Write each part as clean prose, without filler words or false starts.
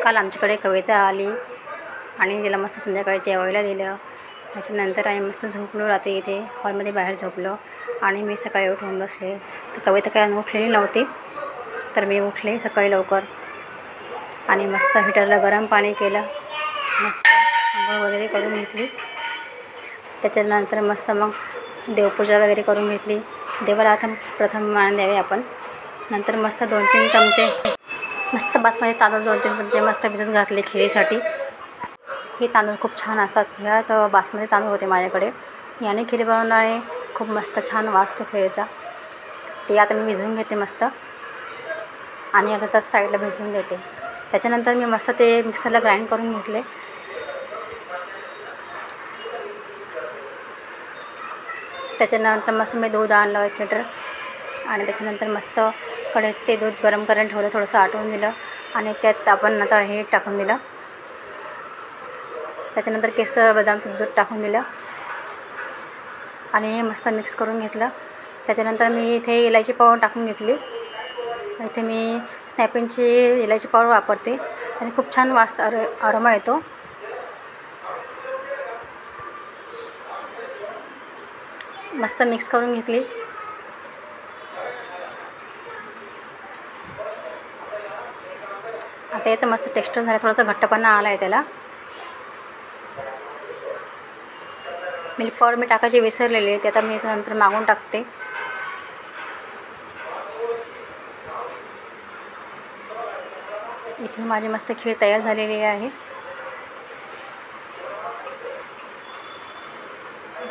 काल आमच्याकडे कविता आली आणि तिला मस्त संध्याकाळी जेवायला दिलं. त्याच्यानंतर आम्ही मस्त झोपलो रात्री इथे हॉलमध्ये बाहेर झोपलो आणि मी सकाळी उठून बसले. तर कविता काय उठलेली नव्हती, तर मी उठले सकाळी लवकर आणि मस्त हीटरला गरम पाणी केलं, मस्त आंघोळ वगैरे करून घेतली. त्याच्यानंतर मस्त मग देवपूजा वगैरे करून घेतली. देवाला आता प्रथम मान द्यावे आपण. नंतर मस्त 2-3 चमचे मस्त बासमती तांदूळ 2-3 चमचे मस्त भिजत घातले खिरीसाठी. हे तांदूळ खूप छान असतात. ह्यात बासमती तांदूळ होते माझ्याकडे. याने खीर बनवणारे खूप मस्त छान वासतो खिरीचा. ते आता मी भिजवून घेते मस्त आणि आता तास साईडला भिजवून देते. त्याच्यानंतर मी मस्त ते मिक्सरला ग्राइंड करून घेतले. त्याच्यानंतर मस्त मी दूध आणलं 1 लिटर आणि त्याच्यानंतर मस्त कढईत ते दूध गरम करायला ठेवलं, थोडंसं आटवून दिलं आणि त्यात आपण आता हे टाकून दिलं. त्याच्यानंतर केसर बदामचं दूध टाकून दिलं आणि हे मस्त मिक्स करून घेतलं. त्याच्यानंतर मी इथे इलायची पावडर टाकून घेतली. इथे मी स्नॅपिंगची इलायची पावडर वापरते आणि खूप छान वास अरोमा येतो. मस्त मिक्स करून घेतली. आता याचं मस्त टेक्स्चर झालं, थोडासा घट्टपणा आला आहे त्याला. मिल्क पावडर मी टाकायची विसरलेली आहे, ते आता मी नंतर मागून टाकते. इथे माझी मस्त खीर तयार झालेली आहे.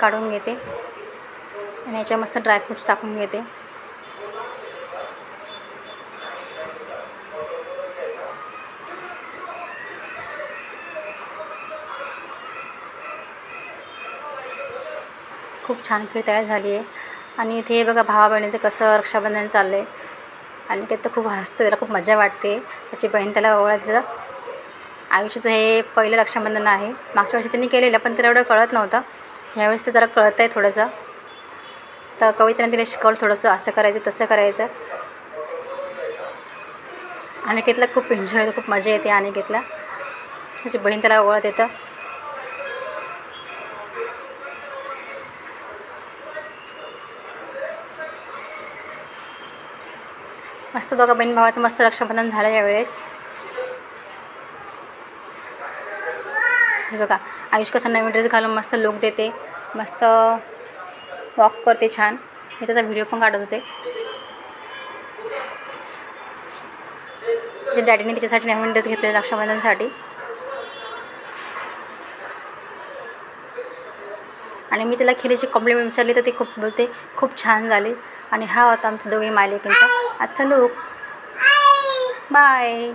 काढून घेते आणि याच्या मस्त ड्रायफ्रूट्स टाकून घेते. खूप छान खीर तयार झाली आहे. आणि इथे हे बघा भावा बहिणीचं कसं रक्षाबंधन चाललं आहे. आणि ते तर खूप हसतं, त्याला खूप मजा वाटते. त्याची बहीण त्याला ओवाळते. आयुष्याचं हे पहिलं रक्षाबंधन आहे. मागच्या वर्षी त्यांनी केलेलं पण त्याला एवढं कळत नव्हतं. ह्यावेळेस ते जरा कळतं आहे थोडंसं. तर कवितेने तिला शिकवलं थोडंसं, असं करायचं तसं करायचं. अनिकेतला खूप एन्जॉय होतं, खूप मजा येते अनिकेतला. त्याची बहीण त्याला ओवाळत येतं. मस्त दोघा बहीण भावाचं मस्त रक्षाबंधन झालं यावेळेस. हे बघा आयुष कसं नवीन ड्रेस घालून मस्त लुक देते, मस्त वॉक करते छान. मी त्याचा व्हिडिओ पण काढत होते. जे डॅडीने तिच्यासाठी नवीन ड्रेस घेतलेला रक्षाबंधनसाठी. आणि मी तिला खिरीची कॉम्प्लिमेंट विचारली तर ती खूप बोलते खूप छान झाली. आणि हा होता आमच्या दोघी मायलेकींचा आजचा लूक. बाय.